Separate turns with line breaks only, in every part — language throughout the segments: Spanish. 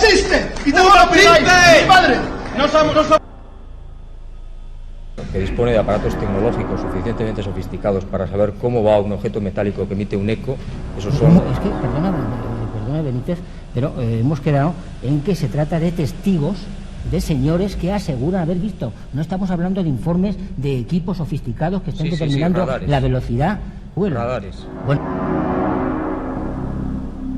existe! ¡Y tengo la mi padre!
No somos...
Que dispone de aparatos tecnológicos suficientemente sofisticados para saber cómo va un objeto metálico que emite un eco. Esos son...
Es que, perdona Benítez, pero hemos quedado en que se trata de testigos de señores que aseguran haber visto. No estamos hablando de informes de equipos sofisticados que están determinando la velocidad. Bueno,
radares.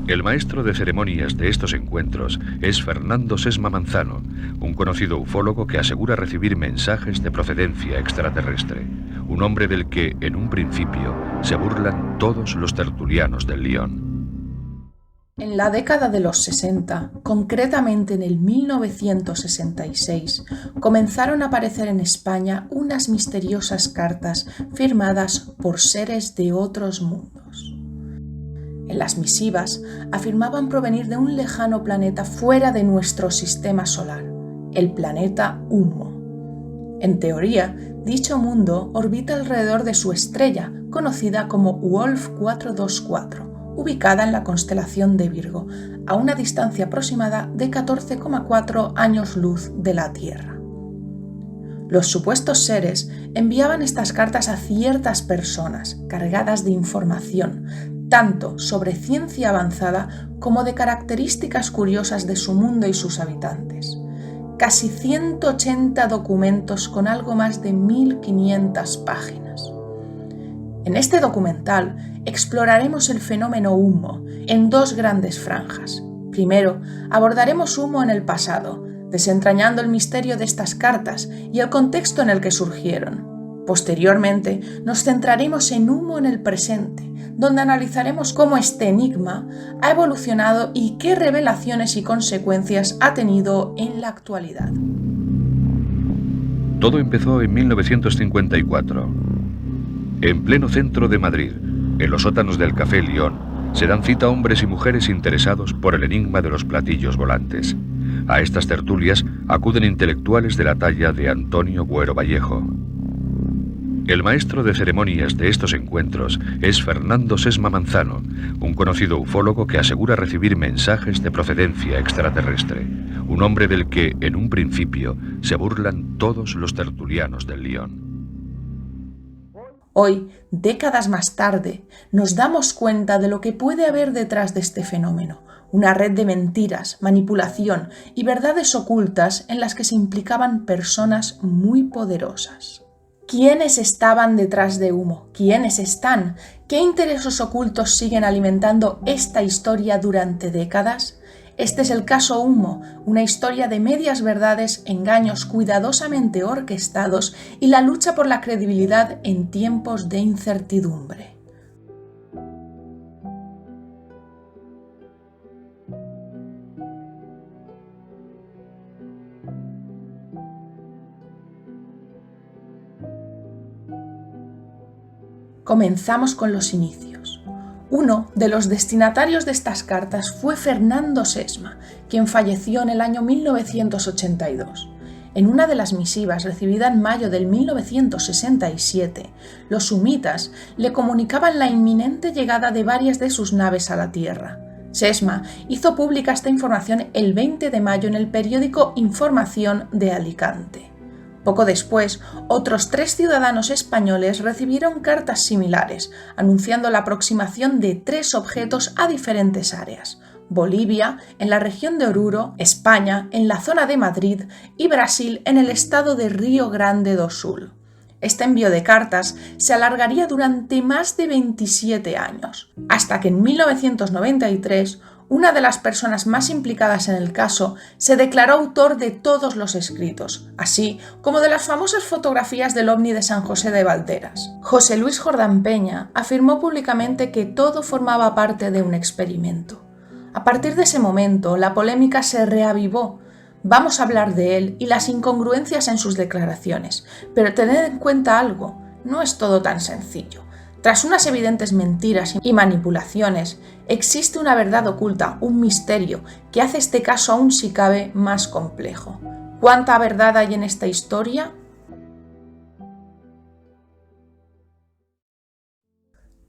El maestro de ceremonias de estos encuentros es Fernando Sesma Manzano, un conocido ufólogo que asegura recibir mensajes de procedencia extraterrestre, un hombre del que, en un principio, se burlan todos los tertulianos del Lión.
En la década de los 60, concretamente en el 1966, comenzaron a aparecer en España unas misteriosas cartas firmadas por seres de otros mundos. En las misivas afirmaban provenir de un lejano planeta fuera de nuestro sistema solar, el planeta Humo. En teoría, dicho mundo orbita alrededor de su estrella, conocida como Wolf 424, ubicada en la constelación de Virgo, a una distancia aproximada de 14,4 años luz de la Tierra. Los supuestos seres enviaban estas cartas a ciertas personas cargadas de información, tanto sobre ciencia avanzada como de características curiosas de su mundo y sus habitantes. Casi 180 documentos con algo más de 1500 páginas. En este documental exploraremos el fenómeno Humo en dos grandes franjas. Primero, abordaremos Humo en el pasado, desentrañando el misterio de estas cartas y el contexto en el que surgieron. Posteriormente, nos centraremos en Humo en el presente, donde analizaremos cómo este enigma ha evolucionado y qué revelaciones y consecuencias ha tenido en la actualidad.
Todo empezó en 1954. En pleno centro de Madrid, en los sótanos del Café Lión, se dan cita hombres y mujeres interesados por el enigma de los platillos volantes. A estas tertulias acuden intelectuales de la talla de Antonio Buero Vallejo. El maestro de ceremonias de estos encuentros es Fernando Sesma Manzano, un conocido ufólogo que asegura recibir mensajes de procedencia extraterrestre, un hombre del que, en un principio, se burlan todos los tertulianos del Lión.
Hoy, décadas más tarde, nos damos cuenta de lo que puede haber detrás de este fenómeno, una red de mentiras, manipulación y verdades ocultas en las que se implicaban personas muy poderosas. ¿Quiénes estaban detrás de Humo? ¿Quiénes están? ¿Qué intereses ocultos siguen alimentando esta historia durante décadas? Este es el caso Humo, una historia de medias verdades, engaños cuidadosamente orquestados y la lucha por la credibilidad en tiempos de incertidumbre. Comenzamos con los inicios. Uno de los destinatarios de estas cartas fue Fernando Sesma, quien falleció en el año 1982. En una de las misivas recibida en mayo del 1967, los humitas le comunicaban la inminente llegada de varias de sus naves a la Tierra. Sesma hizo pública esta información el 20 de mayo en el periódico Información de Alicante. Poco después, otros 3 ciudadanos españoles recibieron cartas similares, anunciando la aproximación de 3 objetos a diferentes áreas: Bolivia, en la región de Oruro, España, en la zona de Madrid y Brasil, en el estado de Río Grande do Sul. Este envío de cartas se alargaría durante más de 27 años, hasta que en 1993 una de las personas más implicadas en el caso se declaró autor de todos los escritos, así como de las famosas fotografías del ovni de San José de Valderas. José Luis Jordán Peña afirmó públicamente que todo formaba parte de un experimento. A partir de ese momento, la polémica se reavivó. Vamos a hablar de él y las incongruencias en sus declaraciones, pero tened en cuenta algo, no es todo tan sencillo. Tras unas evidentes mentiras y manipulaciones, existe una verdad oculta, un misterio, que hace este caso aún si cabe más complejo. ¿Cuánta verdad hay en esta historia?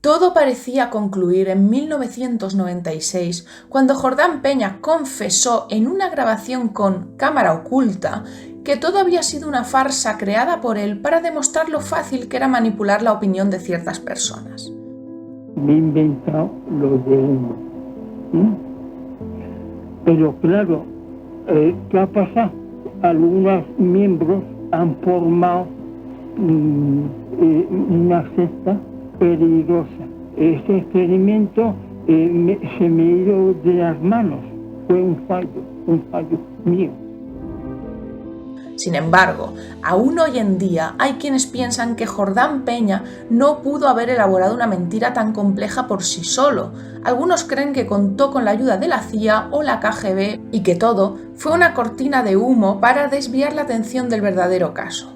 Todo parecía concluir en 1996, cuando Jordán Peña confesó en una grabación con cámara oculta que todo había sido una farsa creada por él para demostrar lo fácil que era manipular la opinión de ciertas personas.
Me he inventado lo de humo. Pero claro, ¿qué ha pasado? Algunos miembros han formado una secta peligrosa. Ese experimento se me ha ido de las manos. Fue un fallo mío.
Sin embargo, aún hoy en día hay quienes piensan que Jordán Peña no pudo haber elaborado una mentira tan compleja por sí solo. Algunos creen que contó con la ayuda de la CIA o la KGB y que todo fue una cortina de humo para desviar la atención del verdadero caso.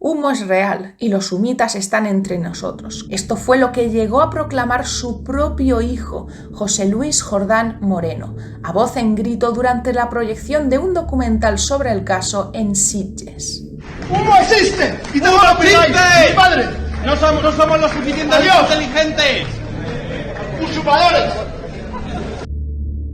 Humo es real y los humitas están entre nosotros. Esto fue lo que llegó a proclamar su propio hijo, José Luis Jordán Moreno, a voz en grito durante la proyección de un documental sobre el caso en Sitges.
¡Humo existe! ¡Y tengo la opinión! ¡Mi padre!
No somos lo suficientemente inteligentes.
¡Usurpadores!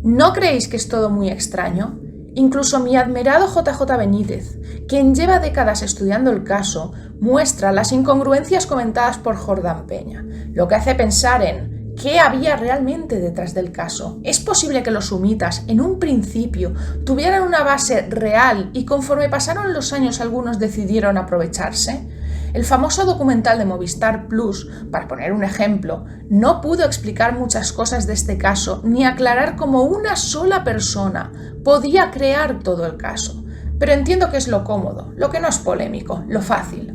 ¿No creéis que es todo muy extraño? Incluso mi admirado JJ Benítez, quien lleva décadas estudiando el caso, muestra las incongruencias comentadas por Jordán Peña, lo que hace pensar en ¿qué había realmente detrás del caso? ¿Es posible que los humitas, en un principio, tuvieran una base real y conforme pasaron los años algunos decidieron aprovecharse? El famoso documental de Movistar Plus, para poner un ejemplo, no pudo explicar muchas cosas de este caso ni aclarar cómo una sola persona podía crear todo el caso. Pero entiendo que es lo cómodo, lo que no es polémico, lo fácil.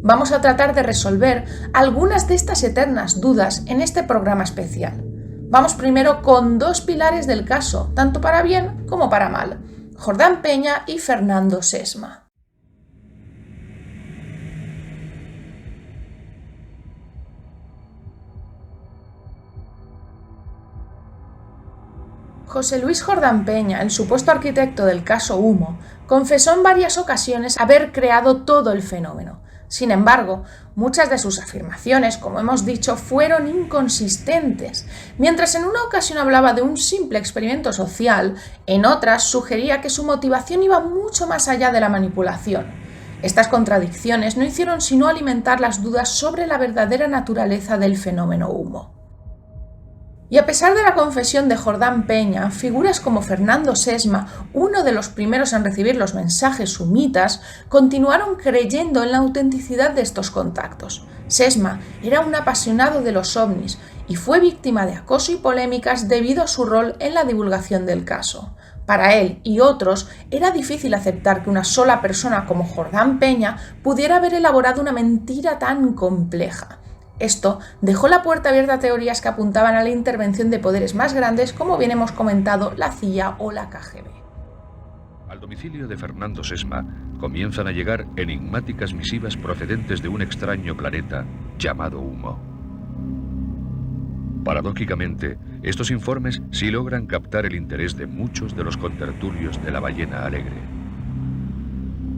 Vamos a tratar de resolver algunas de estas eternas dudas en este programa especial. Vamos primero con dos pilares del caso, tanto para bien como para mal: Jordán Peña y Fernando Sesma. José Luis Jordán Peña, el supuesto arquitecto del caso Humo, confesó en varias ocasiones haber creado todo el fenómeno. Sin embargo, muchas de sus afirmaciones, como hemos dicho, fueron inconsistentes. Mientras en una ocasión hablaba de un simple experimento social, en otras sugería que su motivación iba mucho más allá de la manipulación. Estas contradicciones no hicieron sino alimentar las dudas sobre la verdadera naturaleza del fenómeno Humo. Y a pesar de la confesión de Jordán Peña, figuras como Fernando Sesma, uno de los primeros en recibir los mensajes humitas, continuaron creyendo en la autenticidad de estos contactos. Sesma era un apasionado de los ovnis y fue víctima de acoso y polémicas debido a su rol en la divulgación del caso. Para él y otros era difícil aceptar que una sola persona como Jordán Peña pudiera haber elaborado una mentira tan compleja. Esto dejó la puerta abierta a teorías que apuntaban a la intervención de poderes más grandes, como bien hemos comentado, la CIA o la KGB.
Al domicilio de Fernando Sesma comienzan a llegar enigmáticas misivas procedentes de un extraño planeta llamado Humo. Paradójicamente, estos informes sí logran captar el interés de muchos de los contertulios de La Ballena Alegre.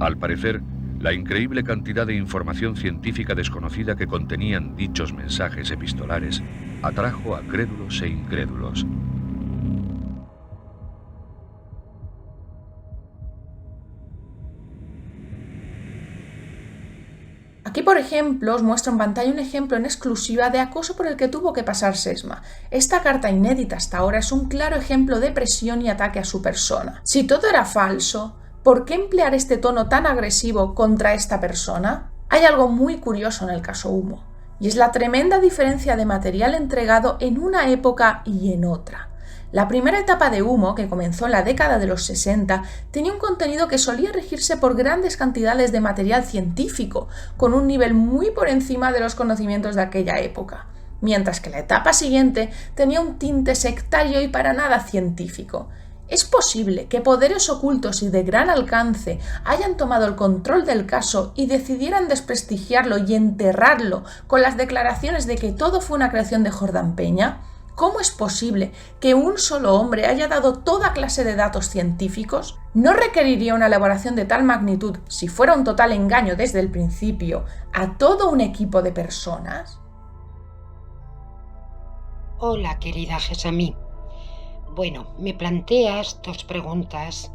Al parecer, la increíble cantidad de información científica desconocida que contenían dichos mensajes epistolares atrajo a crédulos e incrédulos.
Aquí, por ejemplo, os muestro en pantalla un ejemplo en exclusiva de acoso por el que tuvo que pasar Sesma. Esta carta inédita hasta ahora es un claro ejemplo de presión y ataque a su persona. Si todo era falso, ¿por qué emplear este tono tan agresivo contra esta persona? Hay algo muy curioso en el caso Humo, y es la tremenda diferencia de material entregado en una época y en otra. La primera etapa de Humo, que comenzó en la década de los 60, tenía un contenido que solía regirse por grandes cantidades de material científico, con un nivel muy por encima de los conocimientos de aquella época, mientras que la etapa siguiente tenía un tinte sectario y para nada científico. ¿Es posible que poderes ocultos y de gran alcance hayan tomado el control del caso y decidieran desprestigiarlo y enterrarlo con las declaraciones de que todo fue una creación de Jordán Peña? ¿Cómo es posible que un solo hombre haya dado toda clase de datos científicos? ¿No requeriría una elaboración de tal magnitud, si fuera un total engaño desde el principio, a todo un equipo de personas?
Hola, querida Gesamí. Bueno, me planteas dos preguntas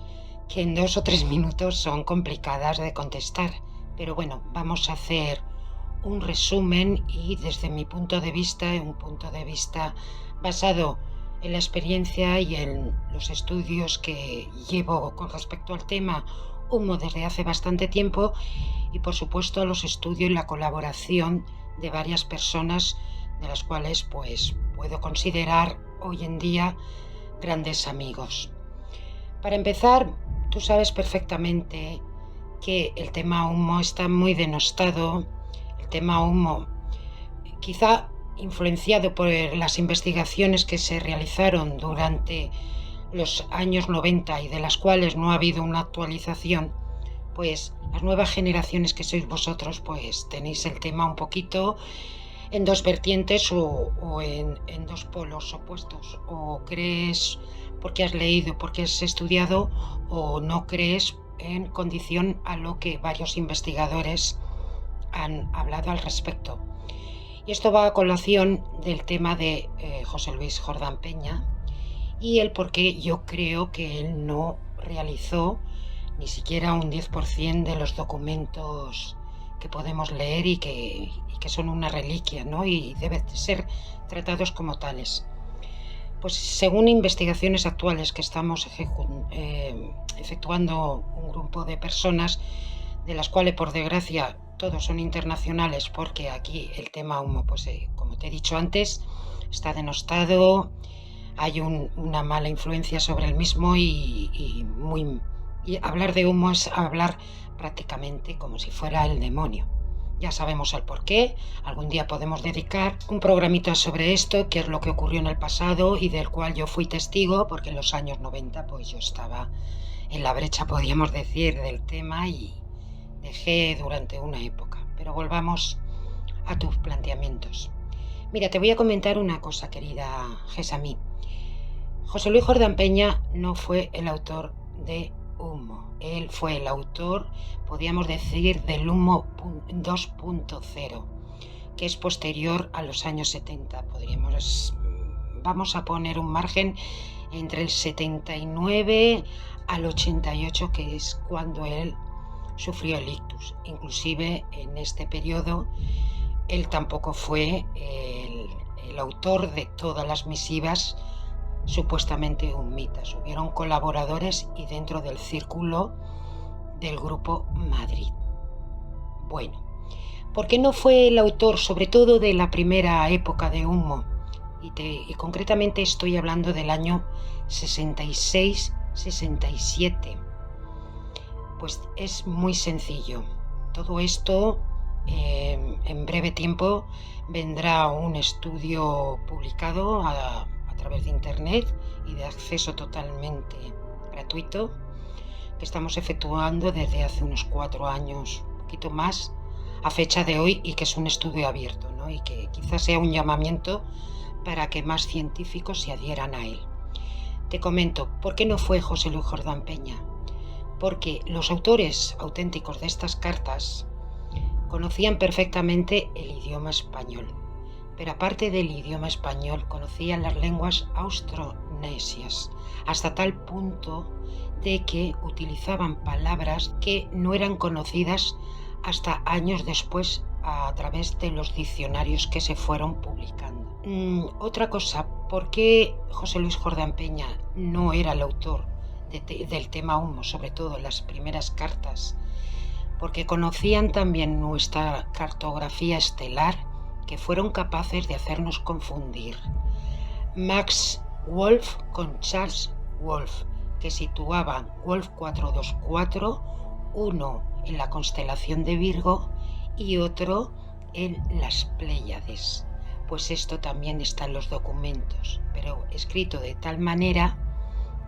que en 2 o 3 minutos son complicadas de contestar, pero bueno, vamos a hacer un resumen y desde mi punto de vista, un punto de vista basado en la experiencia y en los estudios que llevo con respecto al tema humo desde hace bastante tiempo, y por supuesto los estudios y la colaboración de varias personas de las cuales pues puedo considerar hoy en día grandes amigos. Para empezar, tú sabes perfectamente que el tema humo está muy denostado. El tema humo, quizá influenciado por las investigaciones que se realizaron durante los años 90 y de las cuales no ha habido una actualización, pues las nuevas generaciones que sois vosotros pues tenéis el tema un poquito en dos vertientes o en dos polos opuestos. O crees porque has leído, porque has estudiado, o no crees en condición a lo que varios investigadores han hablado al respecto. Y esto va a colación del tema de José Luis Jordán Peña y el por qué yo creo que él no realizó ni siquiera un 10% de los documentos que podemos leer y que son una reliquia, ¿no? Y deben ser tratados como tales. Pues según investigaciones actuales que estamos efectuando un grupo de personas, de las cuales por desgracia todos son internacionales, porque aquí el tema humo, pues como te he dicho antes, está denostado, hay una mala influencia sobre el mismo y hablar de humo es hablar prácticamente como si fuera el demonio. Ya sabemos el porqué, algún día podemos dedicar un programita sobre esto, que es lo que ocurrió en el pasado y del cual yo fui testigo, porque en los años 90 pues yo estaba en la brecha, podríamos decir, del tema y dejé durante una época. Pero volvamos a tus planteamientos. Mira, te voy a comentar una cosa, querida Gesamí. José Luis Jordán Peña no fue el autor de humo. Él fue el autor, podríamos decir, del humo 2.0, que es posterior a los años 70. Vamos a poner un margen entre el 79 al 88, que es cuando él sufrió el ictus. Inclusive en este periodo él tampoco fue el autor de todas las misivas supuestamente humitas. Hubieron colaboradores y dentro del círculo del Grupo Madrid. Bueno, ¿por qué no fue el autor, sobre todo de la primera época de humo? Y concretamente estoy hablando del año 66-67. Pues es muy sencillo. Todo esto, en breve tiempo, vendrá un estudio publicado a través de internet y de acceso totalmente gratuito, que estamos efectuando desde hace unos 4 años, un poquito más, a fecha de hoy, y que es un estudio abierto, ¿no? Y que quizás sea un llamamiento para que más científicos se adhieran a él. Te comento, ¿por qué no fue José Luis Jordán Peña? Porque los autores auténticos de estas cartas conocían perfectamente el idioma español, pero aparte del idioma español conocían las lenguas austronesias, hasta tal punto de que utilizaban palabras que no eran conocidas hasta años después a través de los diccionarios que se fueron publicando. Otra cosa, ¿por qué José Luis Jordán Peña no era el autor del tema humo, sobre todo las primeras cartas? Porque conocían también nuestra cartografía estelar, que fueron capaces de hacernos confundir Max Wolf con Charles Wolf, que situaban Wolf 424, uno en la constelación de Virgo y otro en las Pléyades. Pues esto también está en los documentos, pero escrito de tal manera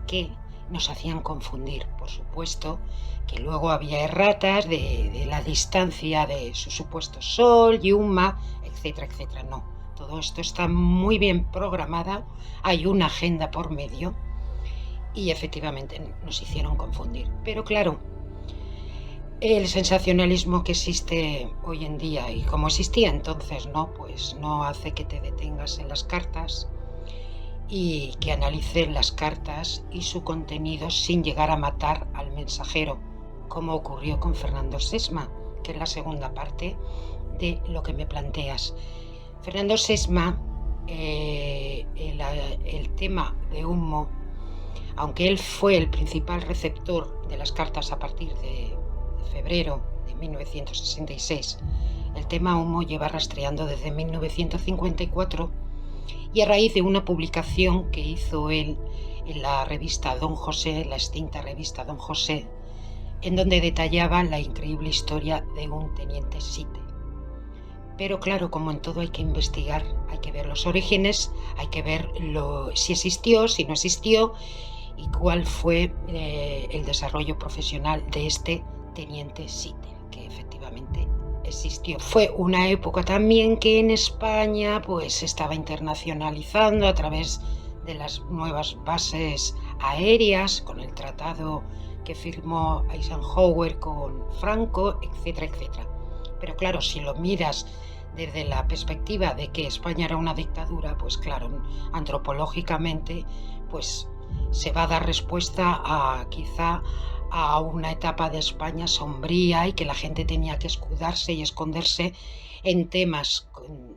que nos hacían confundir. Por supuesto que luego había erratas de la distancia de su supuesto Sol, Yuma, etcétera, etcétera. No, Todo esto está muy bien programado, hay una agenda por medio y efectivamente nos hicieron confundir. Pero claro, el sensacionalismo que existe hoy en día y como existía entonces, ¿no? Pues no hace que te detengas en las cartas y que analices las cartas y su contenido sin llegar a matar al mensajero, como ocurrió con Fernando Sesma, que es la segunda parte de lo que me planteas. Fernando Sesma, el tema de humo, aunque él fue el principal receptor de las cartas a partir de febrero de 1966, el tema humo lleva rastreando desde 1954 y a raíz de una publicación que hizo él en la revista Don José, la extinta revista Don José, en donde detallaba la increíble historia de un teniente Site. Pero claro, como en todo hay que investigar, hay que ver los orígenes, hay que ver si existió, si no existió y cuál fue el desarrollo profesional de este teniente Site, que efectivamente existió. Fue una época también que en España pues se estaba internacionalizando a través de las nuevas bases aéreas, con el tratado que firmó Eisenhower con Franco, etcétera, etcétera. Pero claro, si lo miras desde la perspectiva de que España era una dictadura, pues claro, antropológicamente, pues se va a dar respuesta quizá a una etapa de España sombría y que la gente tenía que escudarse y esconderse en temas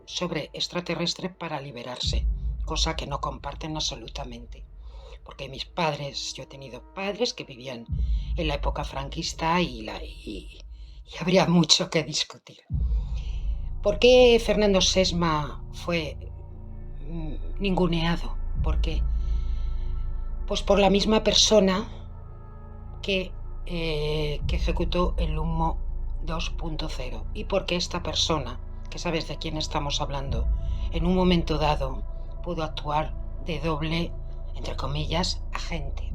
sobre extraterrestres para liberarse, cosa que no comparten absolutamente. Porque mis padres, yo he tenido padres que vivían en la época franquista y habría mucho que discutir. ¿Por qué Fernando Sesma fue ninguneado? ¿Por qué? Pues por la misma persona que ejecutó el humo 2.0 y porque esta persona, que sabes de quién estamos hablando, en un momento dado pudo actuar de doble, entre comillas, agente.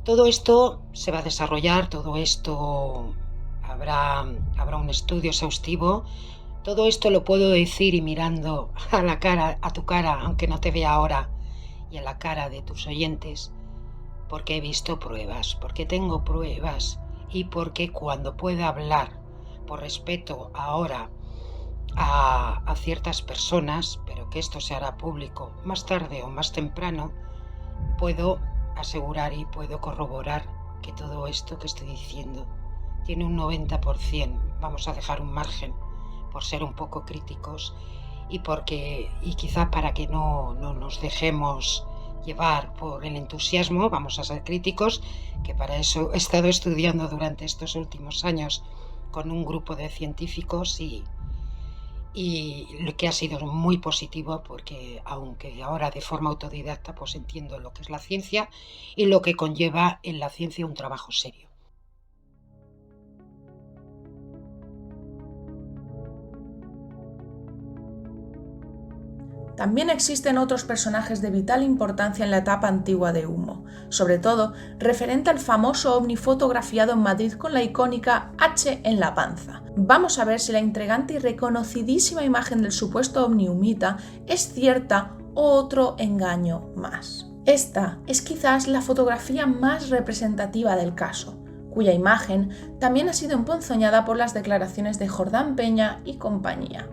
Todo esto se va a desarrollar, todo esto habrá un estudio exhaustivo. Todo esto lo puedo decir y mirando a tu cara, aunque no te vea ahora, y a la cara de tus oyentes, porque he visto pruebas, porque tengo pruebas y porque cuando pueda hablar, por respeto ahora a ciertas personas, pero que esto se hará público más tarde o más temprano, puedo asegurar y puedo corroborar que todo esto que estoy diciendo tiene un 90%, vamos a dejar un margen por ser un poco críticos y quizá para que no nos dejemos llevar por el entusiasmo, vamos a ser críticos, que para eso he estado estudiando durante estos últimos años con un grupo de científicos y lo que ha sido muy positivo, porque aunque ahora de forma autodidacta pues entiendo lo que es la ciencia y lo que conlleva en la ciencia un trabajo serio.
También existen otros personajes de vital importancia en la etapa antigua de Humo, sobre todo referente al famoso ovni fotografiado en Madrid con la icónica H en la panza. Vamos a ver si la intrigante y reconocidísima imagen del supuesto ovni humita es cierta o otro engaño más. Esta es quizás la fotografía más representativa del caso, cuya imagen también ha sido emponzoñada por las declaraciones de Jordán Peña y compañía.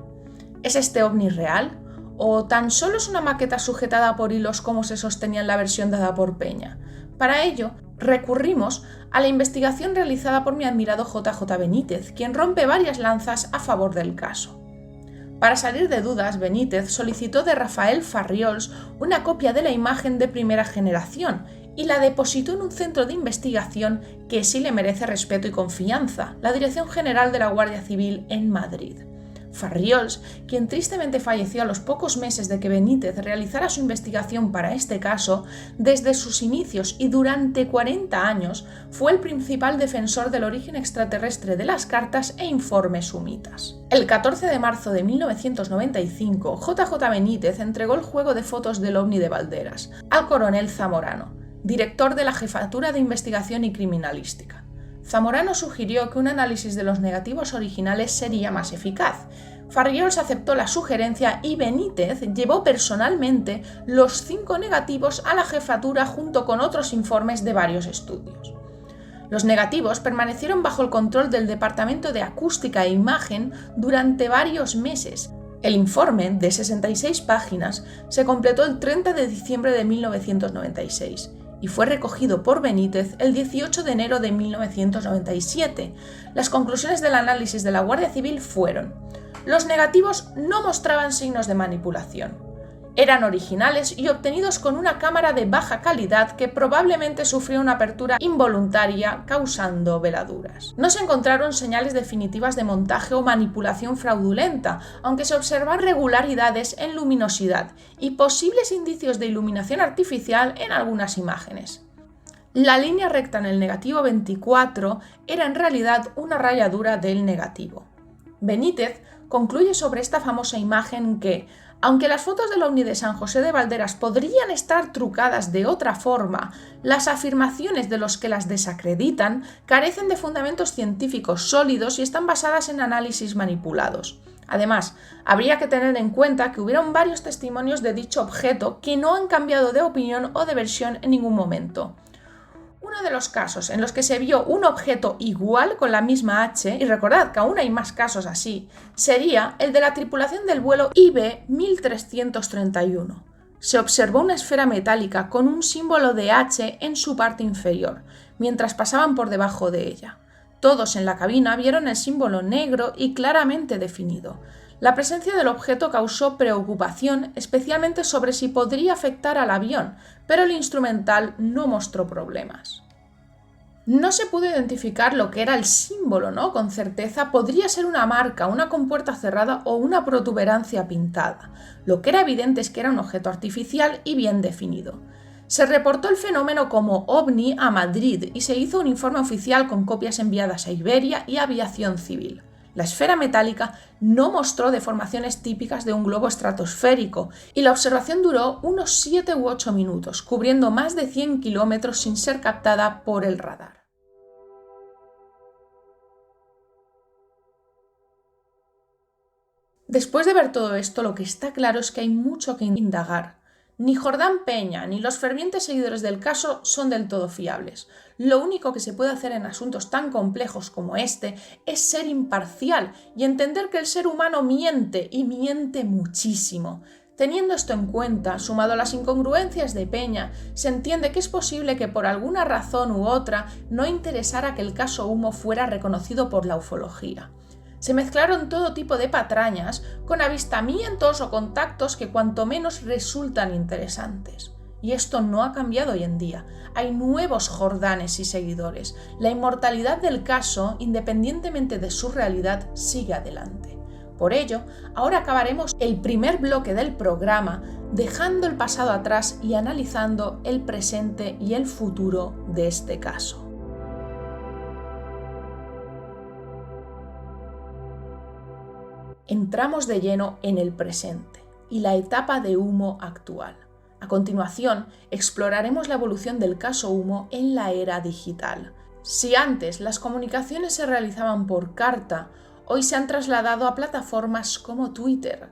¿Es este ovni real? ¿O tan solo es una maqueta sujetada por hilos como se sostenía en la versión dada por Peña? Para ello, recurrimos a la investigación realizada por mi admirado JJ Benítez, quien rompe varias lanzas a favor del caso. Para salir de dudas, Benítez solicitó de Rafael Farriols una copia de la imagen de primera generación y la depositó en un centro de investigación que sí le merece respeto y confianza, la Dirección General de la Guardia Civil en Madrid. Farriols, quien tristemente falleció a los pocos meses de que Benítez realizara su investigación para este caso, desde sus inicios y durante 40 años fue el principal defensor del origen extraterrestre de las cartas e informes humitas. El 14 de marzo de 1995, JJ Benítez entregó el juego de fotos del ovni de Valderas al coronel Zamorano, director de la Jefatura de Investigación y Criminalística. Zamorano sugirió que un análisis de los negativos originales sería más eficaz, Farriols aceptó la sugerencia y Benítez llevó personalmente los 5 negativos a la jefatura junto con otros informes de varios estudios. Los negativos permanecieron bajo el control del Departamento de Acústica e Imagen durante varios meses. El informe, de 66 páginas, se completó el 30 de diciembre de 1996 y fue recogido por Benítez el 18 de enero de 1997. Las conclusiones del análisis de la Guardia Civil fueron: los negativos no mostraban signos de manipulación. Eran originales y obtenidos con una cámara de baja calidad que probablemente sufrió una apertura involuntaria causando veladuras. No se encontraron señales definitivas de montaje o manipulación fraudulenta, aunque se observan regularidades en luminosidad y posibles indicios de iluminación artificial en algunas imágenes. La línea recta en el negativo 24 era en realidad una rayadura del negativo. Benítez concluye sobre esta famosa imagen que, aunque las fotos del ovni de San José de Valderas podrían estar trucadas de otra forma, las afirmaciones de los que las desacreditan carecen de fundamentos científicos sólidos y están basadas en análisis manipulados. Además, habría que tener en cuenta que hubieron varios testimonios de dicho objeto que no han cambiado de opinión o de versión en ningún momento. Uno de los casos en los que se vio un objeto igual con la misma H, y recordad que aún hay más casos así, sería el de la tripulación del vuelo IB-1331. Se observó una esfera metálica con un símbolo de H en su parte inferior, mientras pasaban por debajo de ella. Todos en la cabina vieron el símbolo negro y claramente definido. La presencia del objeto causó preocupación, especialmente sobre si podría afectar al avión, pero el instrumental no mostró problemas. No se pudo identificar lo que era el símbolo, ¿no? Con certeza podría ser una marca, una compuerta cerrada o una protuberancia pintada. Lo que era evidente es que era un objeto artificial y bien definido. Se reportó el fenómeno como ovni a Madrid y se hizo un informe oficial con copias enviadas a Iberia y Aviación Civil. La esfera metálica no mostró deformaciones típicas de un globo estratosférico y la observación duró unos 7 u 8 minutos, cubriendo más de 100 kilómetros sin ser captada por el radar. Después de ver todo esto, lo que está claro es que hay mucho que indagar. Ni Jordán Peña ni los fervientes seguidores del caso son del todo fiables. Lo único que se puede hacer en asuntos tan complejos como este es ser imparcial y entender que el ser humano miente y miente muchísimo. Teniendo esto en cuenta, sumado a las incongruencias de Peña, se entiende que es posible que por alguna razón u otra no interesara que el caso Humo fuera reconocido por la ufología. Se mezclaron todo tipo de patrañas con avistamientos o contactos que cuanto menos resultan interesantes. Y esto no ha cambiado hoy en día. Hay nuevos Jordanes y seguidores. La inmortalidad del caso, independientemente de su realidad, sigue adelante. Por ello, ahora acabaremos el primer bloque del programa dejando el pasado atrás y analizando el presente y el futuro de este caso. Entramos de lleno en el presente y la etapa de Humo actual. A continuación, exploraremos la evolución del caso Humo en la era digital. Si antes las comunicaciones se realizaban por carta, hoy se han trasladado a plataformas como Twitter.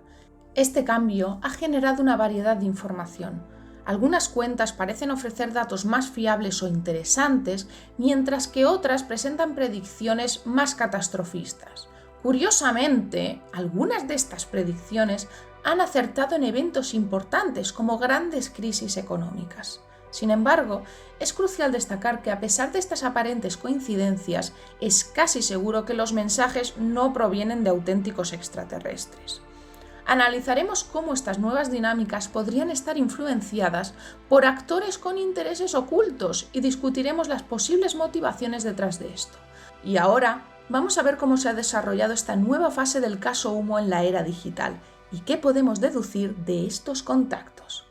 Este cambio ha generado una variedad de información. Algunas cuentas parecen ofrecer datos más fiables o interesantes, mientras que otras presentan predicciones más catastrofistas. Curiosamente, algunas de estas predicciones han acertado en eventos importantes como grandes crisis económicas. Sin embargo, es crucial destacar que a pesar de estas aparentes coincidencias, es casi seguro que los mensajes no provienen de auténticos extraterrestres. Analizaremos cómo estas nuevas dinámicas podrían estar influenciadas por actores con intereses ocultos y discutiremos las posibles motivaciones detrás de esto. Y ahora, vamos a ver cómo se ha desarrollado esta nueva fase del caso Humo en la era digital y qué podemos deducir de estos contactos.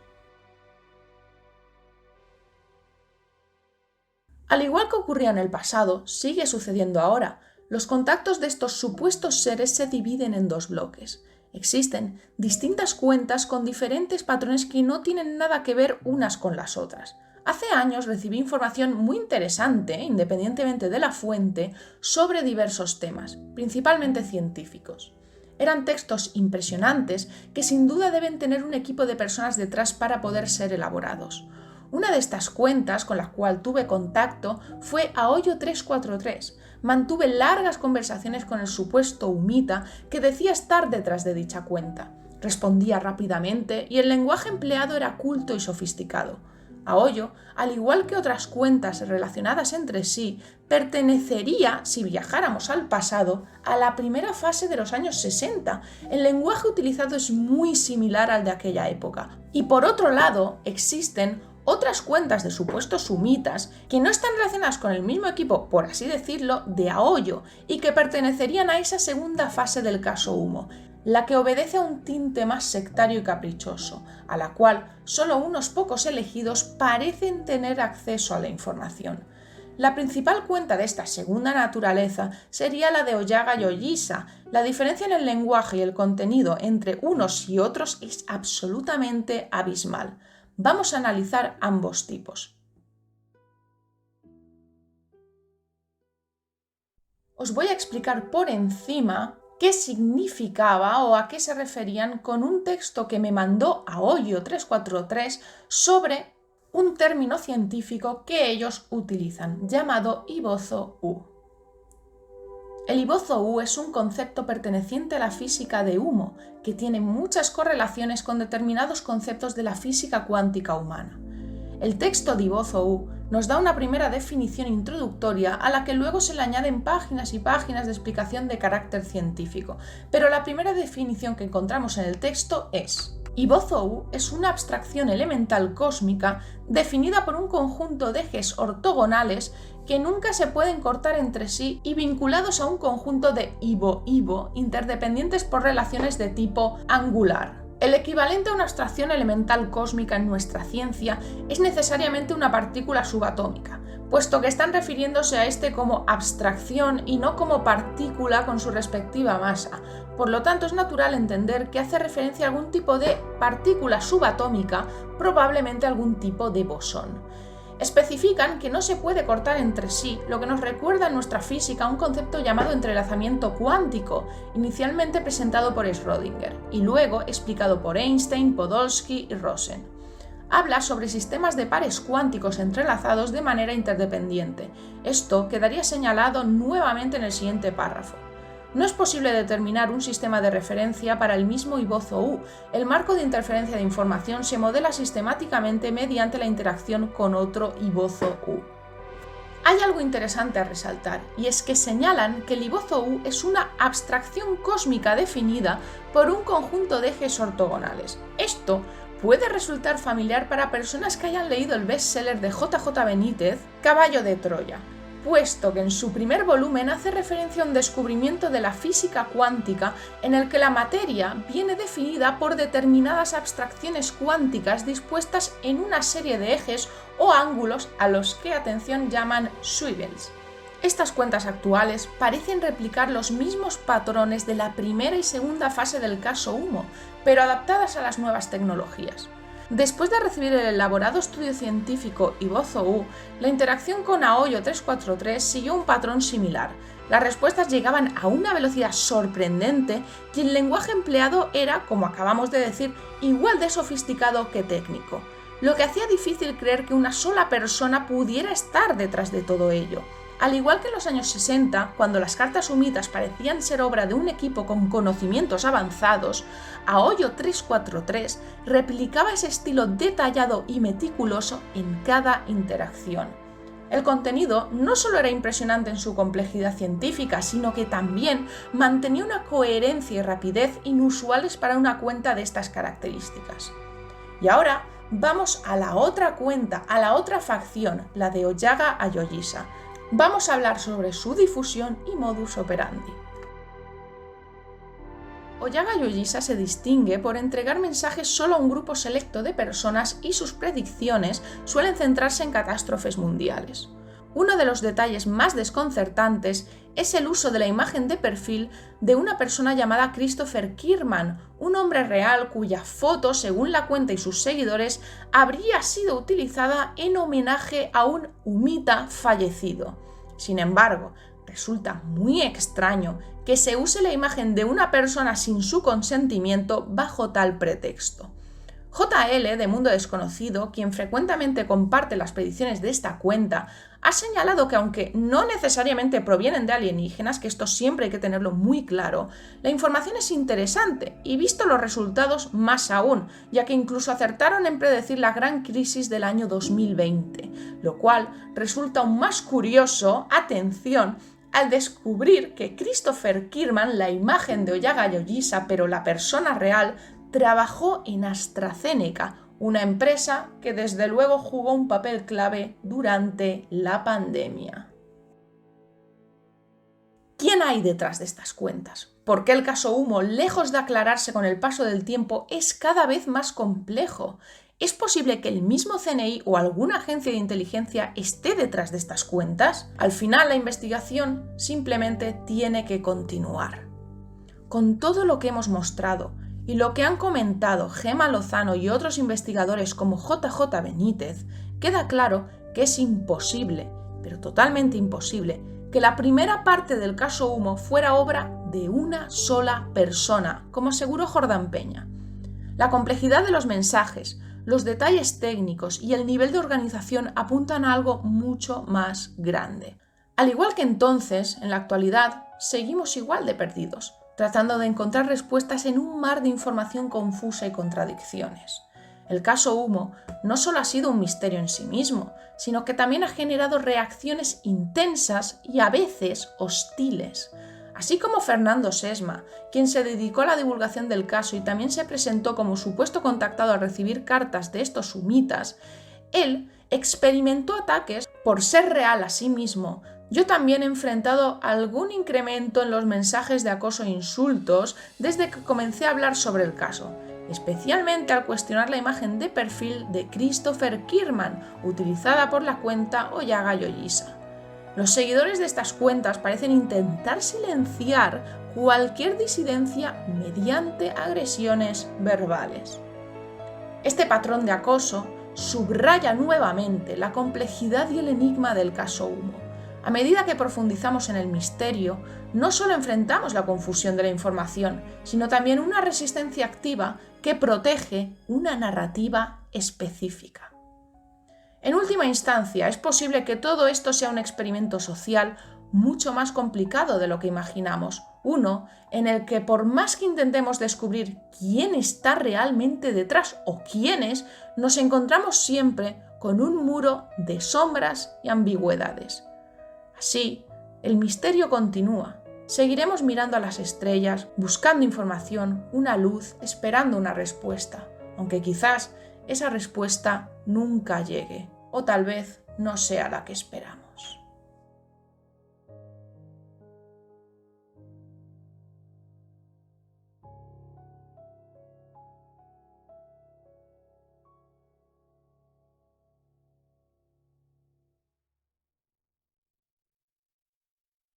Al igual que ocurría en el pasado, sigue sucediendo ahora. Los contactos de estos supuestos seres se dividen en dos bloques. Existen distintas cuentas con diferentes patrones que no tienen nada que ver unas con las otras. Hace años recibí información muy interesante, independientemente de la fuente, sobre diversos temas, principalmente científicos. Eran textos impresionantes que sin duda deben tener un equipo de personas detrás para poder ser elaborados. Una de estas cuentas con la cual tuve contacto fue Aoyo 343. Mantuve largas conversaciones con el supuesto humita que decía estar detrás de dicha cuenta. Respondía rápidamente y el lenguaje empleado era culto y sofisticado. Aoyo, al igual que otras cuentas relacionadas entre sí, pertenecería, si viajáramos al pasado, a la primera fase de los años 60. El lenguaje utilizado es muy similar al de aquella época. Y por otro lado, existen otras cuentas de supuestos humitas que no están relacionadas con el mismo equipo, por así decirlo, de Aoyo y que pertenecerían a esa segunda fase del caso Humo, la que obedece a un tinte más sectario y caprichoso, a la cual solo unos pocos elegidos parecen tener acceso a la información. La principal cuenta de esta segunda naturaleza sería la de Oyaga Yoyisa. La diferencia en el lenguaje y el contenido entre unos y otros es absolutamente abismal. Vamos a analizar ambos tipos. Os voy a explicar por encima qué significaba o a qué se referían con un texto que me mandó Aoyo 343 sobre un término científico que ellos utilizan, llamado Ibozo U. El Ibozo U es un concepto perteneciente a la física de humo, que tiene muchas correlaciones con determinados conceptos de la física cuántica humana. El texto de Ibozo U nos da una primera definición introductoria a la que luego se le añaden páginas y páginas de explicación de carácter científico, pero la primera definición que encontramos en el texto es: Ibozo U es una abstracción elemental cósmica definida por un conjunto de ejes ortogonales que nunca se pueden cortar entre sí y vinculados a un conjunto de Ibo-Ibo interdependientes por relaciones de tipo angular. El equivalente a una abstracción elemental cósmica en nuestra ciencia es necesariamente una partícula subatómica, puesto que están refiriéndose a este como abstracción y no como partícula con su respectiva masa. Por lo tanto, es natural entender que hace referencia a algún tipo de partícula subatómica, probablemente algún tipo de bosón. Especifican que no se puede cortar entre sí, lo que nos recuerda en nuestra física un concepto llamado entrelazamiento cuántico, inicialmente presentado por Schrödinger y luego explicado por Einstein, Podolsky y Rosen. Habla sobre sistemas de pares cuánticos entrelazados de manera interdependiente. Esto quedaría señalado nuevamente en el siguiente párrafo. No es posible determinar un sistema de referencia para el mismo Ibozo U. El marco de interferencia de información se modela sistemáticamente mediante la interacción con otro Ibozo U. Hay algo interesante a resaltar, y es que señalan que el Ibozo U es una abstracción cósmica definida por un conjunto de ejes ortogonales. Esto puede resultar familiar para personas que hayan leído el bestseller de JJ Benítez, Caballo de Troya, puesto que en su primer volumen hace referencia a un descubrimiento de la física cuántica en el que la materia viene definida por determinadas abstracciones cuánticas dispuestas en una serie de ejes o ángulos a los que, atención, llaman swivels. Estas cuentas actuales parecen replicar los mismos patrones de la primera y segunda fase del caso Humo, pero adaptadas a las nuevas tecnologías. Después de recibir el elaborado estudio científico Ibozo U, la interacción con Aoyo 343 siguió un patrón similar. Las respuestas llegaban a una velocidad sorprendente y el lenguaje empleado era, como acabamos de decir, igual de sofisticado que técnico, lo que hacía difícil creer que una sola persona pudiera estar detrás de todo ello. Al igual que en los años 60, cuando las cartas humitas parecían ser obra de un equipo con conocimientos avanzados, Aoyo 343 replicaba ese estilo detallado y meticuloso en cada interacción. El contenido no solo era impresionante en su complejidad científica, sino que también mantenía una coherencia y rapidez inusuales para una cuenta de estas características. Y ahora vamos a la otra cuenta, a la otra facción, la de Oyaga Yoyisa. Vamos a hablar sobre su difusión y modus operandi. Oyaga Yoyisa se distingue por entregar mensajes solo a un grupo selecto de personas y sus predicciones suelen centrarse en catástrofes mundiales. Uno de los detalles más desconcertantes es el uso de la imagen de perfil de una persona llamada Christopher Kierman, un hombre real cuya foto, según la cuenta y sus seguidores, habría sido utilizada en homenaje a un humita fallecido. Sin embargo, resulta muy extraño que se use la imagen de una persona sin su consentimiento bajo tal pretexto. JL, de Mundo Desconocido, quien frecuentemente comparte las predicciones de esta cuenta, ha señalado que aunque no necesariamente provienen de alienígenas, que esto siempre hay que tenerlo muy claro, la información es interesante y visto los resultados más aún, ya que incluso acertaron en predecir la gran crisis del año 2020, lo cual resulta aún más curioso, atención, al descubrir que Christopher Kierman, la imagen de Oyaga Yoyisa, pero la persona real, trabajó en AstraZeneca, una empresa que desde luego jugó un papel clave durante la pandemia. ¿Quién hay detrás de estas cuentas? ¿Por qué el caso Humo, lejos de aclararse con el paso del tiempo, es cada vez más complejo? ¿Es posible que el mismo CNI o alguna agencia de inteligencia esté detrás de estas cuentas? Al final, la investigación simplemente tiene que continuar. Con todo lo que hemos mostrado y lo que han comentado Gemma Lozano y otros investigadores como JJ Benítez, queda claro que es imposible, pero totalmente imposible, que la primera parte del caso Humo fuera obra de una sola persona, como aseguró Jordán Peña. La complejidad de los mensajes, los detalles técnicos y el nivel de organización apuntan a algo mucho más grande. Al igual que entonces, en la actualidad, seguimos igual de perdidos, tratando de encontrar respuestas en un mar de información confusa y contradicciones. El caso Humo no solo ha sido un misterio en sí mismo, sino que también ha generado reacciones intensas y a veces hostiles. Así como Fernando Sesma, quien se dedicó a la divulgación del caso y también se presentó como supuesto contactado a recibir cartas de estos sumitas, él experimentó ataques por ser real a sí mismo. Yo también he enfrentado algún incremento en los mensajes de acoso e insultos desde que comencé a hablar sobre el caso, especialmente al cuestionar la imagen de perfil de Christopher Kierman, utilizada por la cuenta Oyaga Yoyisa. Los seguidores de estas cuentas parecen intentar silenciar cualquier disidencia mediante agresiones verbales. Este patrón de acoso subraya nuevamente la complejidad y el enigma del caso Humo. A medida que profundizamos en el misterio, no solo enfrentamos la confusión de la información, sino también una resistencia activa que protege una narrativa específica. En última instancia, es posible que todo esto sea un experimento social mucho más complicado de lo que imaginamos, uno en el que por más que intentemos descubrir quién está realmente detrás o quiénes, nos encontramos siempre con un muro de sombras y ambigüedades. Así, el misterio continúa. Seguiremos mirando a las estrellas, buscando información, una luz, esperando una respuesta, aunque quizás esa respuesta nunca llegue, o tal vez no sea la que esperamos.